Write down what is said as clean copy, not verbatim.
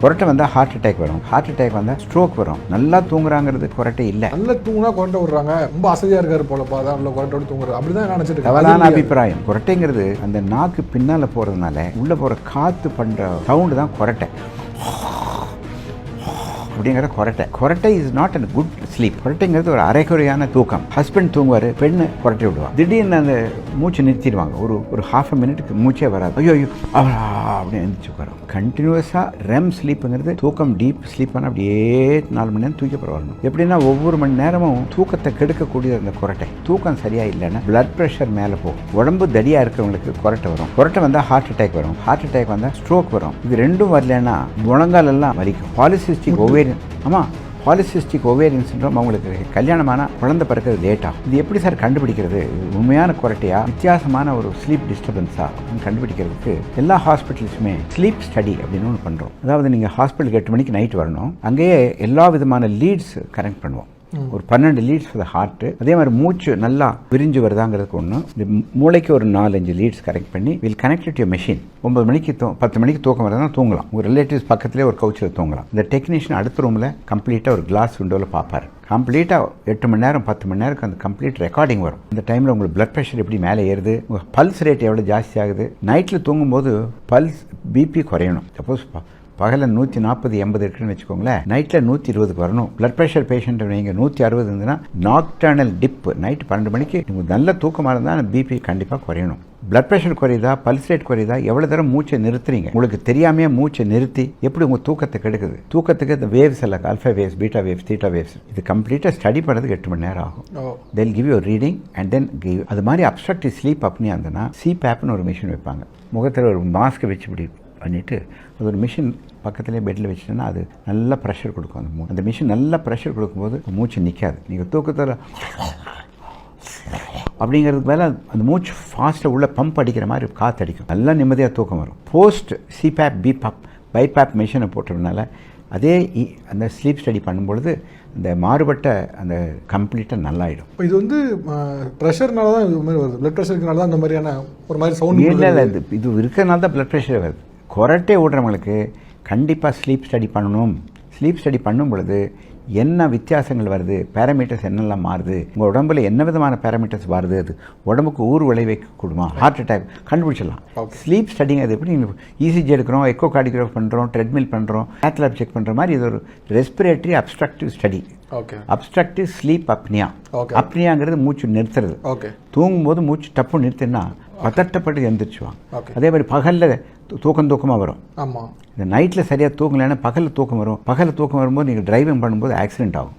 கொரட்டை வந்தால் heart attack வரும், ஹார்ட் அட்டாக் வந்தால் ஸ்ட்ரோக் வரும். நல்லா தூங்குறாங்கிறது கொரட்டை இல்லை. நல்லா தூங்குனா கொரட்டை விடுறாங்க, ரொம்ப அசதியாக இருக்காரு போலப்பா, அதான் நல்லா கொரட்டோடு தூங்குறது, அப்படிதான் நினைச்சிட்டு தவறான அபிப்பிராயம். கொரட்டைங்கிறது அந்த நாக்கு பின்னால் போகிறதுனால உள்ள போகிற காற்று பண்ணுற சவுண்டு தான் கொரட்டை. அப்படிங்கிற கொரட்டை. கொரட்டை is not a good sleep. கொரட்டைங்கிறது ஒரு அரைக்குறையான தூக்கம். ஹஸ்பண்ட் தூங்குவார், பெண்ணு கொரட்டை விடுவாங்க. திடீர்னு அந்த மூச்சு நிறுத்திடுவாங்க. ஒரு ஹாஃப் அ மினிட்டுக்கு மூச்சே வராது. ஐயோ ஐயோ அப்படின்னு எழுந்திரிச்சு உட்காரும். கண்டினியூஸாக ரெம் ஸ்லீப்புங்கிறது தூக்கம், டீப் ஸ்லீப்பான அப்படியே 4 மணி நேரம் தூக்கி வரணும். எப்படின்னா ஒவ்வொரு மணி நேரமும் தூக்கத்தை கெடுக்கக்கூடிய அந்த கொரட்டை. தூக்கம் சரியா இல்லைன்னா பிளட் ப்ரெஷர் மேலே போகும். உடம்பு தடியாக இருக்கிறவங்களுக்கு கொரட்டை வரும். கொரட்டை வந்தால் ஹார்ட் அட்டாக் வரும், ஹார்ட் அட்டாக் வந்தால் ஸ்ட்ரோக் வரும். இது ரெண்டும் வரலன்னா முழங்கால் எல்லாம் வலிக்கும். பாலிசிஸ்டிக் ஓவேரியன், ஆமாம், பாலிசிஸ்டிக் ஓவேரியன் சிண்ட்ரோம். அவங்களுக்கு கல்யாணமான குழந்தை பிறக்கிறது லேட்டாக. இது எப்படி சார் கண்டுபிடிக்கிறது? உண்மையான கொரட்டையா, வித்தியாசமான ஒரு ஸ்லீப் டிஸ்டர்பன்ஸா அப்படின்னு கண்டுபிடிக்கிறதுக்கு எல்லா ஹாஸ்பிட்டல்ஸுமே ஸ்லீப் ஸ்டடி அப்படின்னு ஒன்று பண்ணுறோம். அதாவது நீங்கள் ஹாஸ்பிட்டலுக்கு 8 மணிக்கு நைட் வரணும். அங்கேயே எல்லா விதமான லீட்ஸ் கனெக்ட் பண்ணுவோம். ஒரு 12 லீட்ஸ் ஃபார் த ஹார்ட். அதே மாதிரி மூச்சு நல்லா விரிஞ்சு வருதாங்கிறதுக்கு ஒன்று. இந்த மூளைக்கு ஒரு 4-5 லீட்ஸ் கனெக்ட் பண்ணி will connect to your machine. 9 மணிக்கு 10 மணிக்கு தூக்கம் வரதுனா தூங்கலாம். உங்கள் ரிலேட்டிவ்ஸ் பக்கத்துலேயே ஒரு கவுச்சில் தூங்கலாம். இந்த டெக்னீஷியன் அடுத்த ரூமில் கம்ப்ளீட்டாக ஒரு கிளாஸ் விண்டோவில் பார்ப்பார். கம்ப்ளீட்டாக 8 மணி நேரம் 10 மணி நேரத்துக்கு அந்த கம்ப்ளீட் ரெக்கார்டிங் வரும். இந்த டைமில் உங்களுக்கு பிளட் ப்ரெஷர் எப்படி மேலே ஏறுது, உங்கள் பல்ஸ் ரேட் எவ்வளோ ஜாஸ்தி ஆகுது. நைட்டில் தூங்கும்போது பல்ஸ் பிபி குறையணும். சப்போஸ் பகலில் 140-80 இருக்குன்னு வச்சுக்கோங்களேன், நைட்டில் 120க்கு வரணும். பிளட் ப்ரெஷர் பேஷண்ட் நீங்கள் 160 இருந்ததுன்னா நாக்டர்னல் டிப். நைட்டு 12 மணிக்கு உங்களுக்கு நல்ல தூக்கமாக இருந்தால் பிபி கண்டிப்பாக குறையணும். பிளட் ப்ரெஷர் குறையுதா, பல்ஸ் ரேட் குறையுதா, எவ்வளோ தரம் மூச்சை நிறுத்துறீங்க, உங்களுக்கு தெரியாமையே மூச்சை நிறுத்தி எப்படி உங்கள் தூக்கத்தை கெடுக்குது. தூக்கத்துக்கு இந்த வேவ்ஸ் எல்லாம் alpha waves, beta waves, theta waves, இது கம்ப்ளீட்டாக ஸ்டடி பண்ணுறதுக்கு 8 மணி நேரம் ஆகும். தெல் give you reading and then give. அது மாதிரி அப்ஸ்ட்ரக்டிவ் ஸ்லீப் அப்படின்னா இருந்ததுன்னா சிபேப்னு ஒரு மிஷின் வைப்பாங்க. முகத்தில் ஒரு மாஸ்க்கை வச்சு இப்படி பண்ணிவிட்டு அது ஒரு மிஷின் பக்கத்துலேயே பெட்டில் வச்சுட்டோன்னா அது நல்ல ப்ரெஷர் கொடுக்கும். அந்த மிஷின் நல்ல ப்ரெஷர் கொடுக்கும்போது மூச்சு நிற்காது. நீங்கள் தூக்கத்தில் அப்படிங்கிறதுக்கு மேலே அந்த மூச்சு ஃபாஸ்ட்டாக உள்ள பம்ப் அடிக்கிற மாதிரி காற்று அடிக்கும். நல்லா நிம்மதியாக தூக்கம் வரும். போஸ்ட் சிபேப் பைபேப் மிஷினை போட்டதுனால அதே அந்த ஸ்லீப் ஸ்டடி பண்ணும்பொழுது அந்த மாறுபட்ட அந்த கம்ப்ளீட்டாக நல்லாயிடும். இப்போ இது வந்து ப்ரெஷர்னால தான் இது மாதிரி வருது, பிளட் ப்ரெஷருக்குனால தான் அந்த மாதிரியான ஒரு மாதிரி சவுண்ட் இல்லை. இது இருக்கிறனால தான் பிளட் ப்ரெஷர் வருது. கொரட்டை விடுறவங்களுக்கு கண்டிப்பாக ஸ்லீப் ஸ்டடி பண்ணணும். ஸ்லீப் ஸ்டடி பண்ணும் பொழுது என்ன வித்தியாசங்கள் வருது, பேராமீட்டர்ஸ் என்னெல்லாம் மாறுது, உங்கள் உடம்புல என்ன விதமான பேராமீட்டர்ஸ் வருது, அது உடம்புக்கு ஊர் விளைவிக்கக்கூடுமா, ஹார்ட் அட்டாக் கண்டுபிடிச்சிடலாம். ஸ்லீப் ஸ்டடிங்க அது எப்படி நீங்கள் இசிஜி எடுக்கிறோம், எக்கோ கார்டியோகிராஃப் பண்ணுறோம், ட்ரெட்மில் பண்ணுறோம், கேத்லாப் செக் பண்ணுற மாதிரி இது ஒரு respiratory obstructive study. Obstructive sleep apnea. அப்னியாங்கிறது மூச்சு நிறுத்துறது. தூங்கும்போது மூச்சு டப்பு நிறுத்தினா பதட்டப்பட்டு எந்திரிச்சுவாங்க. அதே மாதிரி பகலில் தூக்கமாக வரும். இந்த நைட்டில் சரியாக தூங்கலைன்னா பகலில் தூக்கம் வரும். பகலில் தூக்கம் வரும்போது நீங்கள் டிரைவிங் பண்ணும்போது ஆக்சிடென்ட் ஆகும்.